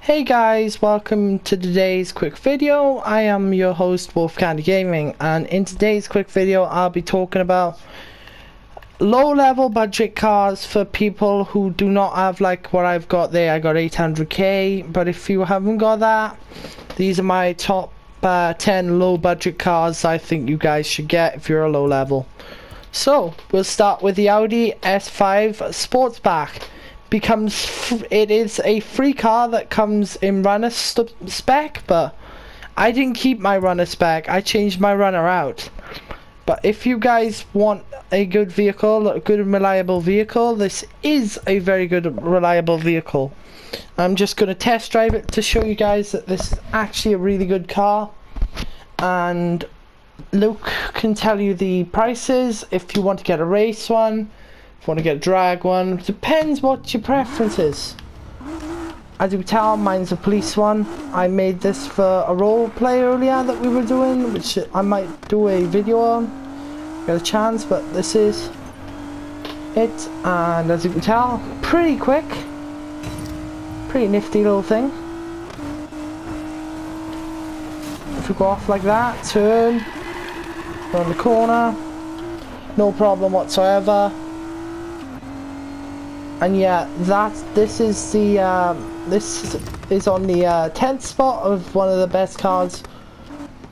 Hey guys, welcome to today's quick video. I am your host Wolf Candy Gaming, and in today's quick video I'll be talking about low level budget cars for people who do not have like what I've got there. I got 800k, but if you haven't got that, these are my top 10 low budget cars I think you guys should get if you're a low level. So we'll start with the Audi S5 Sportsback. It is a free car that comes in runner spec, but I didn't keep my runner spec. I changed my runner out. But if you guys want a good vehicle, a good and reliable vehicle, this is a very good reliable vehicle. I'm just going to test drive it to show you guys that this is actually a really good car, and Luke can tell you the prices if you want to get a race one. If you want to get a drag one, depends what your preference is. As you can tell, mine's a police one. I made this for a role play earlier that we were doing, which I might do a video on. Got a chance, but this is it. And as you can tell, pretty quick. Pretty nifty little thing. If you go off like that, turn, around the corner, no problem whatsoever. And yeah, this is the this is on the 10th spot of one of the best cars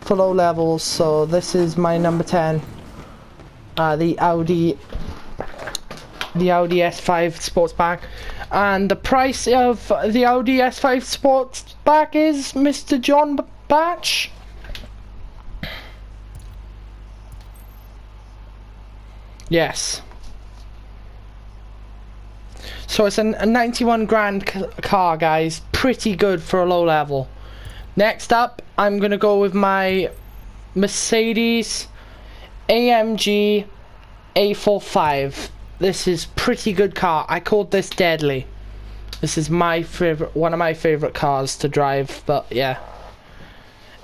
for low levels. So this is my number 10, the Audi S5 Sportsback. And the price of the Audi S5 Sportsback is Mr. John Batch. Yes. So it's a 91 grand car, guys. Pretty good for a low level. Next up, I'm gonna go with my Mercedes AMG A45. This is pretty good car. I called this deadly. This is my favorite, one of my favorite cars to drive. But yeah,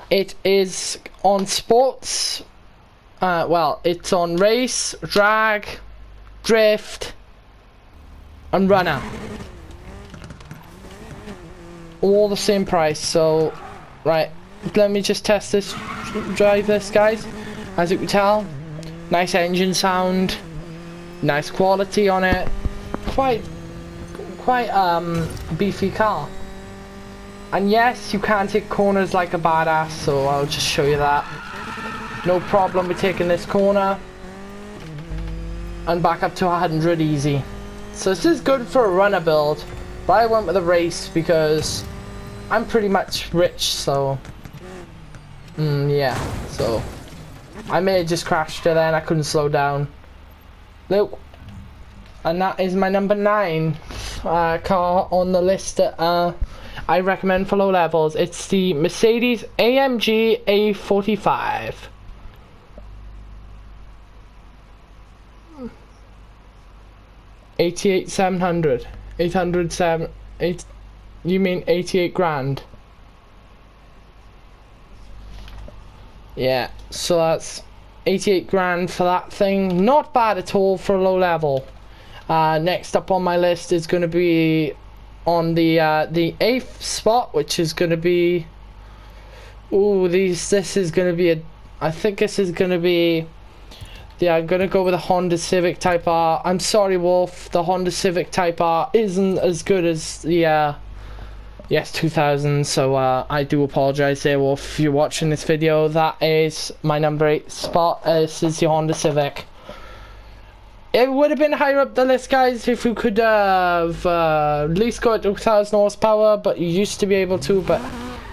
it is on sports. Well, it's on race, drag, drift, and runner, all the same price. So right, let me just test this, drive this, guys. As you can tell, nice engine sound, nice quality on it, quite beefy car. And yes, you can take corners like a badass, so I'll just show you that. No problem with taking this corner and back up to 100 easy. So this is good for a runner build, but I went with a race because I'm pretty much rich, so yeah, so I may have just crashed it then, I couldn't slow down. Nope. And that is my number 9 car on the list that I recommend for low levels. It's the Mercedes AMG A45. $88,700. 807. You mean 88 grand? Yeah, so that's 88 grand for that thing. Not bad at all for a low level. Next up on my list is going to be on the 8th spot, which is going to be. This is going to be I think this is going to be. Yeah, I'm going to go with a Honda Civic Type R. I'm sorry, Wolf, the Honda Civic Type R isn't as good as the S2000, so I do apologize there, Wolf, if you're watching this video. That is my number 8 spot. This is the Honda Civic. It would have been higher up the list, guys, if we could have at least got 2,000 horsepower, but you used to be able to, but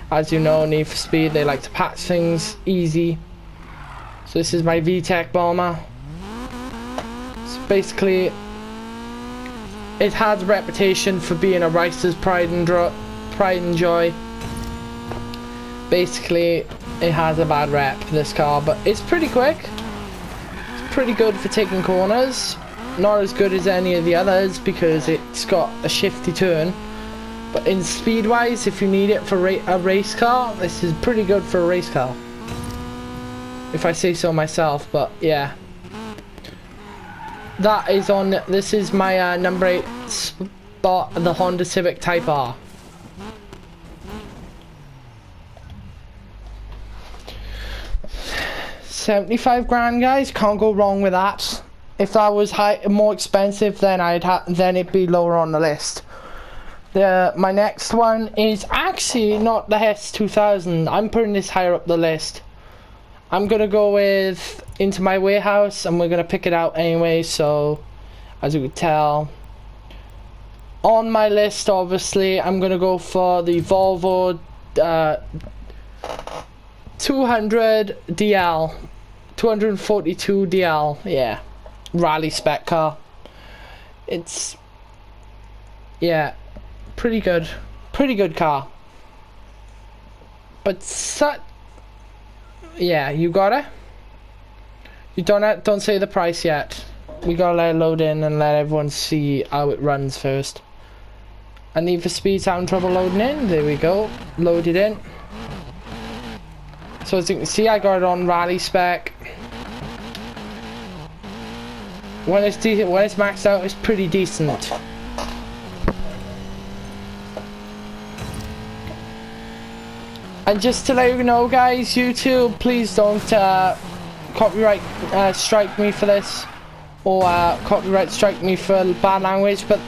as you know, Need for Speed, they like to patch things easy. So this is my VTEC bomber. So basically, it has a reputation for being a racer's pride and joy. Basically, it has a bad rep, this car, but it's pretty quick. It's pretty good for taking corners. Not as good as any of the others because it's got a shifty turn. But in speed-wise, if you need it for a race car, this is pretty good for a race car, if I say so myself. But yeah, that is on. This is my number 8 spot, the Honda Civic Type R. 75 grand, guys. Can't go wrong with that. If that was more expensive, then then it'd be lower on the list. My next one is actually not the S2000. I'm putting this higher up the list. I'm gonna go with Into My Warehouse, and we're gonna pick it out anyway. So, as you can tell, on my list, obviously, I'm gonna go for the Volvo 200 DL, 242 DL. Yeah, rally spec car. It's, yeah, pretty good car. But yeah, you got it. You don't say the price yet. We gotta let it load in and let everyone see how it runs first. I Need for Speed's having trouble loading in. There we go. Loaded in. So as you can see, I got it on rally spec. When it's maxed out, it's pretty decent. And just to let you know, guys, YouTube, please don't copyright strike me for this, or copyright strike me for bad language. But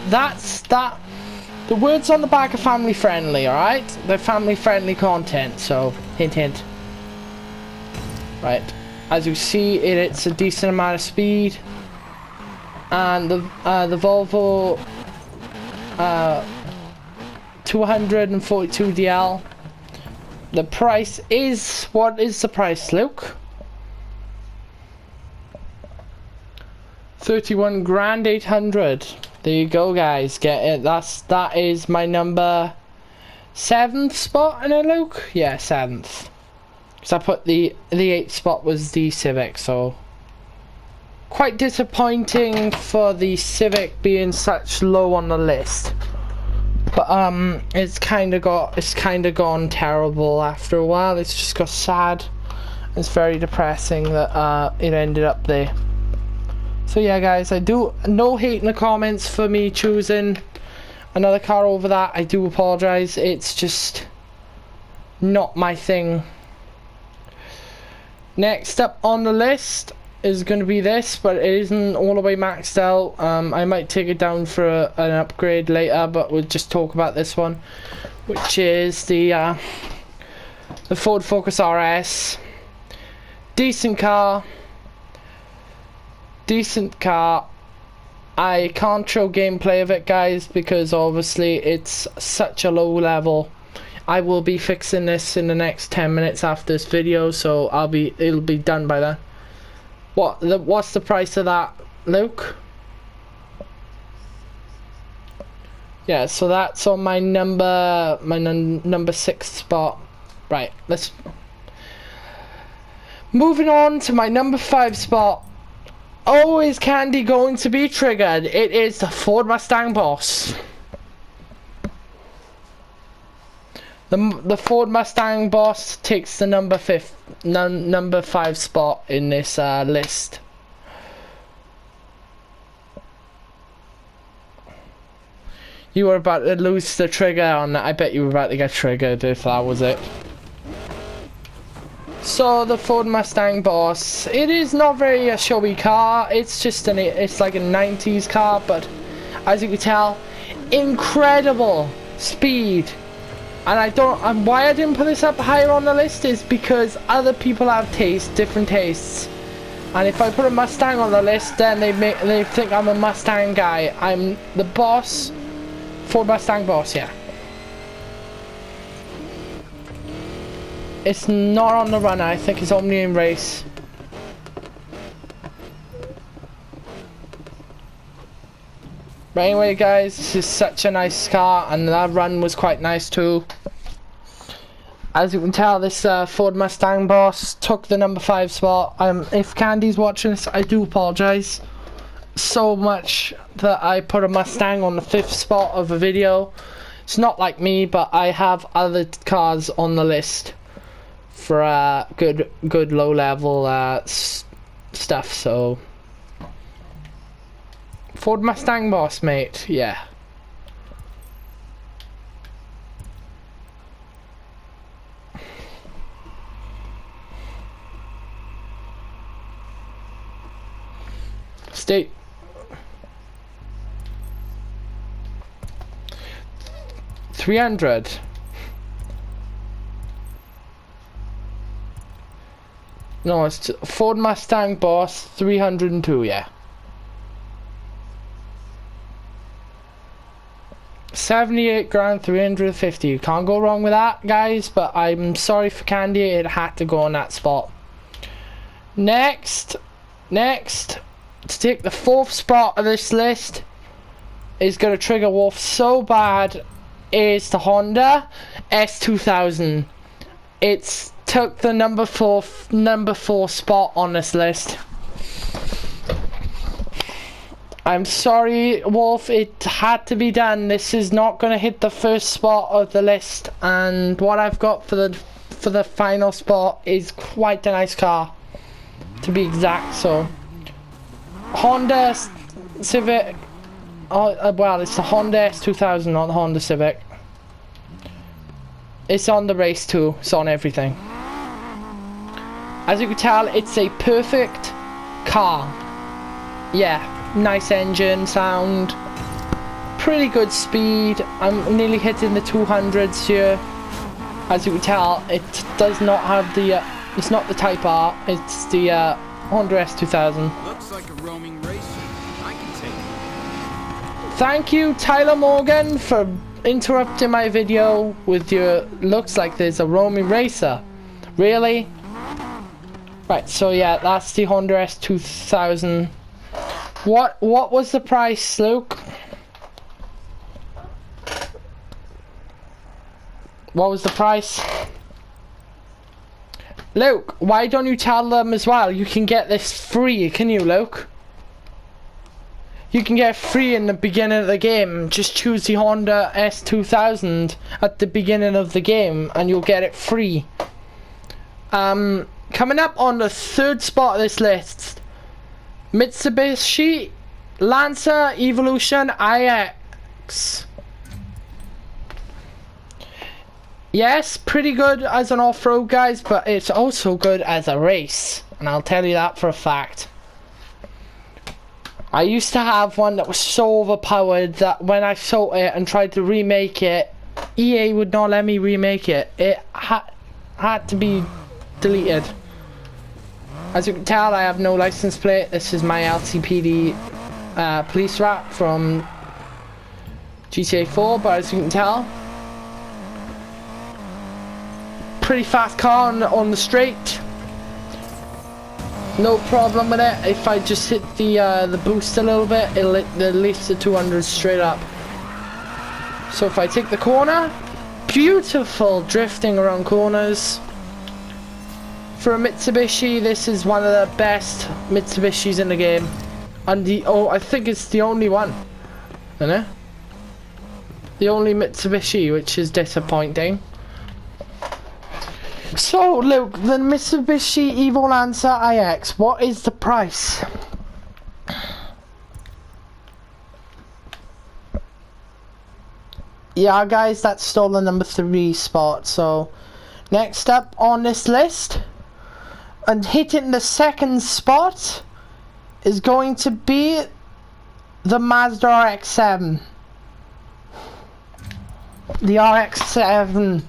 the words on the back are family friendly, alright? They're family friendly content, so hint hint. Right, as you see, it's a decent amount of speed, and the Volvo 242 DL. The price is, what is the price, Luke? 31 grand 800. There you go, guys. Get it. That is my number 7th spot in it, Luke. Yeah, 7th. Because I put the 8th spot was the Civic, so quite disappointing for the Civic being such low on the list. But it's kind of gone terrible after a while. It's just got sad. It's very depressing that it ended up there. So yeah, guys, no hate in the comments for me choosing another car over that. I do apologize. It's just not my thing. Next up on the list is going to be this, but it isn't all the way maxed out. I might take it down for an upgrade later, but we'll just talk about this one, which is the Ford Focus RS. Decent car. I can't show gameplay of it, guys, because obviously it's such a low level. I will be fixing this in the next 10 minutes after this video, so it'll be done by then. What's the price of that, Luke? Yeah, so that's on my number 6th spot. Right, let's moving on to my number 5 spot. Oh, is Candy going to be triggered? It is the Ford Mustang Boss. The Ford Mustang Boss takes the number 5 spot in this list. You were about to lose the trigger on that. I bet you were about to get triggered if that was it. So the Ford Mustang Boss, it is not very a showy car. It's just it's like a 90s car, but as you can tell, incredible speed. And why I didn't put this up higher on the list is because other people have different tastes. And if I put a Mustang on the list, then they think I'm a Mustang guy. I'm the boss, Ford Mustang Boss, yeah. It's not on the runner, I think it's only in race. But anyway, guys, this is such a nice car, and that run was quite nice too. As you can tell, this Ford Mustang Boss took the number 5 spot. If Candy's watching this, I do apologize so much that I put a Mustang on the 5th spot of a video. It's not like me, but I have other cars on the list for good low level stuff. So Ford Mustang Boss, mate, yeah. Stay. $300. No, it's Ford Mustang Boss 302, yeah. 78 grand 350. You can't go wrong with that, guys, but I'm sorry for Candy, it had to go on that spot. Next, to take the 4th spot of this list is going to trigger Wolf so bad, is the Honda S2000. It's took the number four spot on this list. I'm sorry, Wolf, it had to be done. This is not going to hit the first spot of the list, and what I've got for the final spot is quite a nice car, to be exact. So Honda Civic, well, it's the Honda S2000, not the Honda Civic. It's on the race too, it's on everything. As you can tell, it's a perfect car. Yeah, nice engine sound, pretty good speed. I'm nearly hitting the 200s here. As you can tell, it does not have the it's not the Type R, it's the Honda S2000. Looks like a roaming racer. I can take it. Thank you, Tyler Morgan, for interrupting my video with your looks like there's a roaming racer. Really? Right, so yeah, that's the Honda S2000. What was the price, Luke? What was the price? Luke, why don't you tell them as well? You can get this free, can you, Luke? You can get free in the beginning of the game. Just choose the Honda S2000 at the beginning of the game and you'll get it free. Coming up on the 3rd spot of this list, Mitsubishi Lancer Evolution IX. Yes, pretty good as an off-road, guys, but it's also good as a race, and I'll tell you that for a fact. I used to have one that was so overpowered that when I sold it and tried to remake it, EA would not let me remake it. It had to be deleted. As you can tell, I have no license plate. This is my LCPD police wrap from GTA 4, but as you can tell, pretty fast car on the straight. No problem with it. If I just hit the boost a little bit, it'll at least the 200 straight up. So if I take the corner, beautiful drifting around corners. For a Mitsubishi, this is one of the best Mitsubishis in the game. And I think it's the only one, isn't it? The only Mitsubishi, which is disappointing. So, Luke, the Mitsubishi Evo Lancer iX, what is the price? Yeah, guys, that's still the number 3 spot. So, next up on this list, and hitting the 2nd spot, is going to be the Mazda RX-7. The RX-7.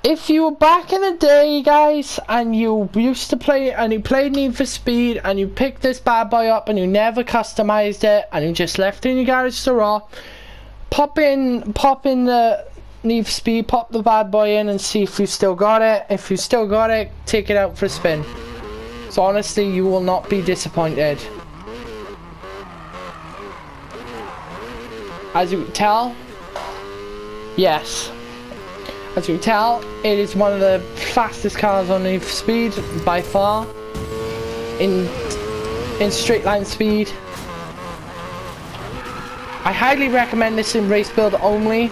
If you were back in the day, guys, and you used to play, and you played Need for Speed, and you picked this bad boy up, and you never customized it, and you just left it in your garage to raw, pop in the Need for Speed, pop the bad boy in, and see if you still got it. If you still got it, take it out for a spin. So honestly, you will not be disappointed. As you can tell, yes. As you can tell, it is one of the fastest cars on Need for Speed by far. In straight line speed. I highly recommend this in race build only.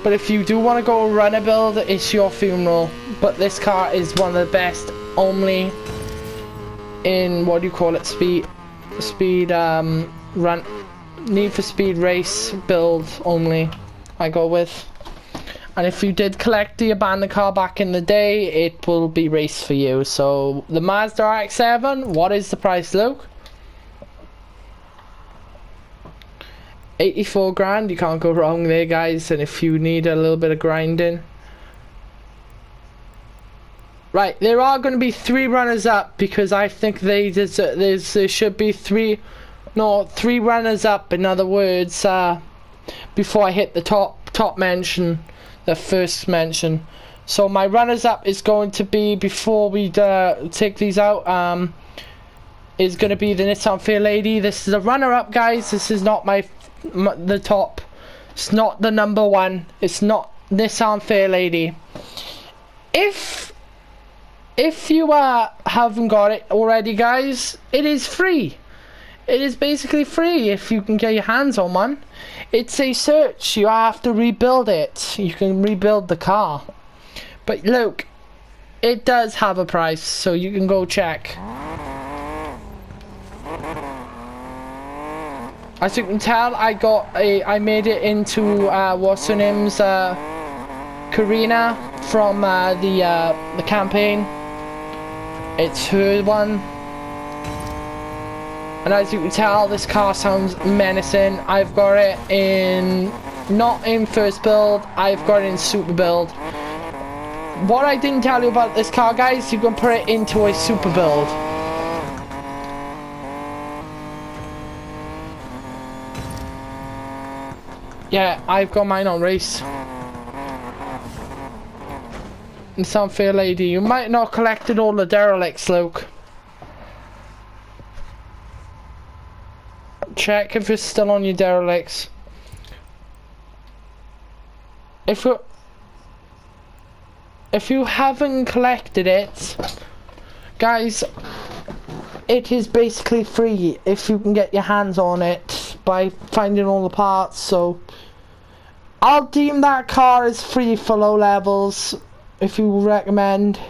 But if you do want to go runner build, it's your funeral. But this car is one of the best only in, what do you call it, run, Need for Speed race build only, I go with. And if you did collect the abandoned car back in the day, it will be race for you. So the Mazda RX-7, what is the price, Luke? 84 grand, you can't go wrong there, guys. And if you need a little bit of grinding. Right, there are going to be 3 runners up because I think there should be 3 runners up, in other words, before I hit the top mention, the first mention. So my runners up is going to be, before we take these out, is going to be the Nissan Fair Lady. This is a runner up, guys. This is not the top. It's not the number 1. It's not Nissan Fair Lady. If you haven't got it already, guys, it is free. It is basically free if you can get your hands on one. It's a search. You have to rebuild it. You can rebuild the car. But look, it does have a price, so you can go check. As you can tell, I made it into what's her name's Karina from the campaign. It's her one. And as you can tell, this car sounds menacing. I've got it in, not in first build, I've got it in super build. What I didn't tell you about this car, guys, you can put it into a super build. Yeah, I've got mine on race. Nissan Fair Lady. You might not collected all the derelicts, Luke. Check if it's still on your derelicts. If you haven't collected it, guys, it is basically free if you can get your hands on it by finding all the parts. So I'll deem that car as free for low levels. If you recommend.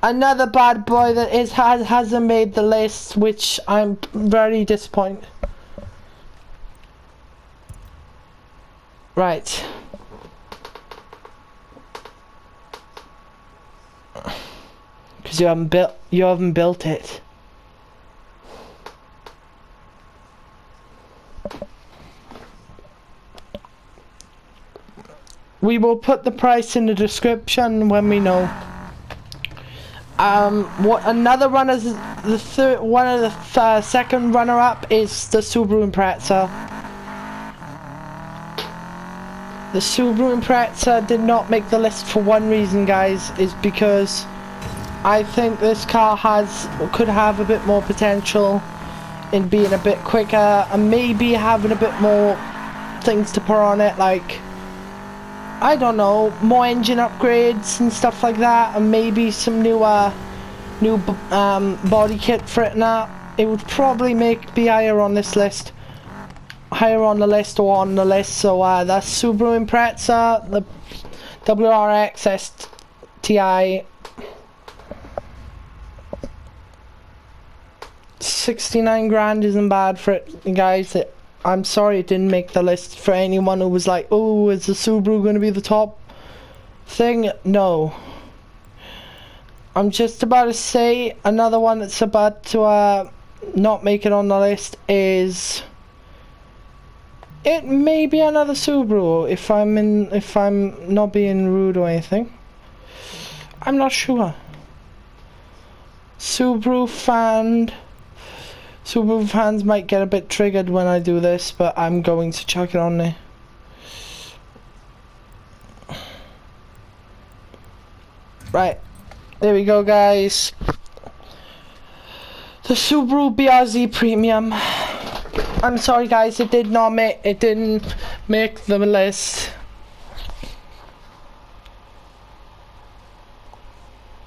Another bad boy that hasn't made the list, which I'm very disappointed. Right. Because you haven't built it. We will put the price in the description when we know. What another runner, the second runner up is the Subaru Impreza. The Subaru Impreza did not make the list for one reason, guys, is because I think this car could have a bit more potential in being a bit quicker and maybe having a bit more things to put on it, like, I don't know, more engine upgrades and stuff like that, and maybe some new body kit for it and that. It would probably be higher on this list. Higher on the list or on the list. So that's Subaru Impreza, the WRX STI. 69 grand isn't bad for it, guys. I'm sorry it didn't make the list. For anyone who was like, oh, is the Subaru going to be the top thing? No. I'm just about to say another one that's about to not make it on the list is, it may be another Subaru if I'm not being rude or anything. I'm not sure. Subaru fans might get a bit triggered when I do this, but I'm going to chuck it on there. Right, there we go, guys. The Subaru BRZ Premium. I'm sorry, guys, it didn't make the list.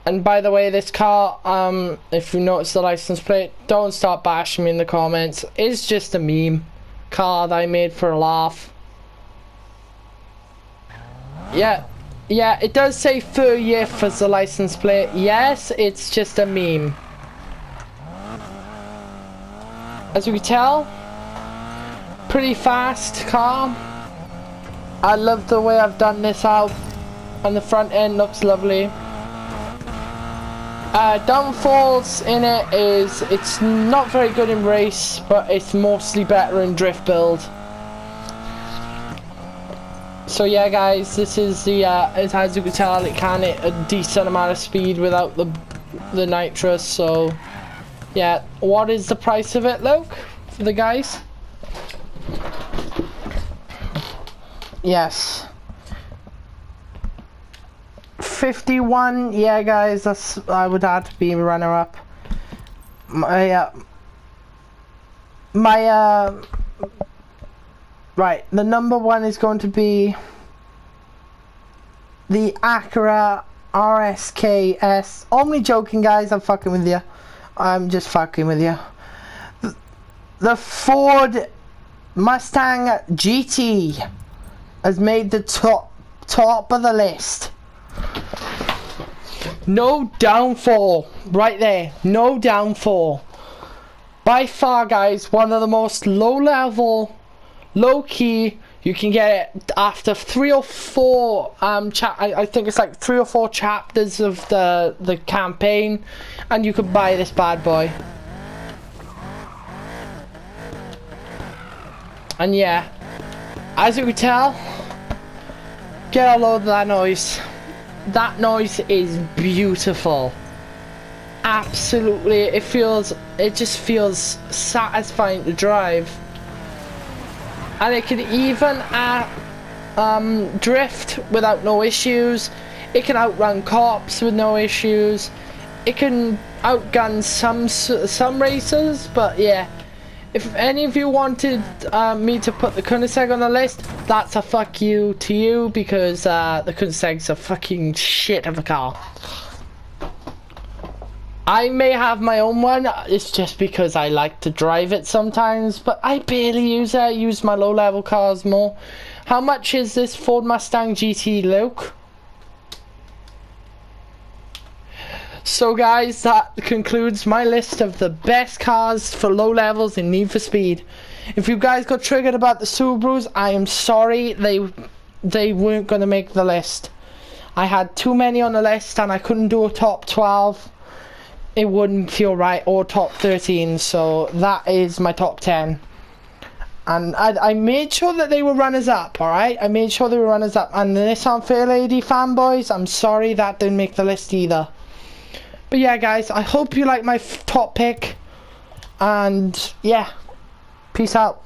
And by the way, this car, if you notice the license plate, don't start bashing me in the comments. It's just a meme car that I made for a laugh. Yeah, it does say Fur-Yif as the license plate. Yes, it's just a meme. As you can tell, pretty fast car. I love the way I've done this out, and the front end looks lovely. Downfalls in it is it's not very good in race, but it's mostly better in drift build. So yeah guys, this is the as you can tell, it can hit a decent amount of speed without the nitrous. So yeah, what is the price of it, Luke, for the guys? Yes, 51. Yeah guys, that's, I would have to be runner up. Right, the number one is going to be the Acura RSKS. Only joking guys, I'm fucking with you. I'm just fucking with you. The Ford Mustang GT has made the top of the list. No downfall, right there, no downfall. By far guys, one of the most low level, low key, you can get it after 3 or 4 I think it's like 3 or 4 chapters of the campaign, and you could buy this bad boy. And yeah, as you can tell, get a load of that noise. That noise is beautiful. Absolutely, it just feels satisfying to drive. And it can even drift without no issues. It can outrun cops with no issues. It can outgun some racers, but yeah. If any of you wanted me to put the Koenigsegg on the list, that's a fuck you to you, because the Koenigsegg's a fucking shit of a car. I may have my own one, it's just because I like to drive it sometimes, but I barely use it. I use my low level cars more. How much is this Ford Mustang GT, Luke? So guys, that concludes my list of the best cars for low levels in Need for Speed. If you guys got triggered about the Subarus, I am sorry, they weren't going to make the list. I had too many on the list and I couldn't do a top 12. It wouldn't feel right, or top 13, so that is my top 10. And I made sure that they were runners up, alright? I made sure they were runners up. And the Nissan Fairlady fanboys, I'm sorry that didn't make the list either. But yeah guys, I hope you like my top pick, and yeah, peace out.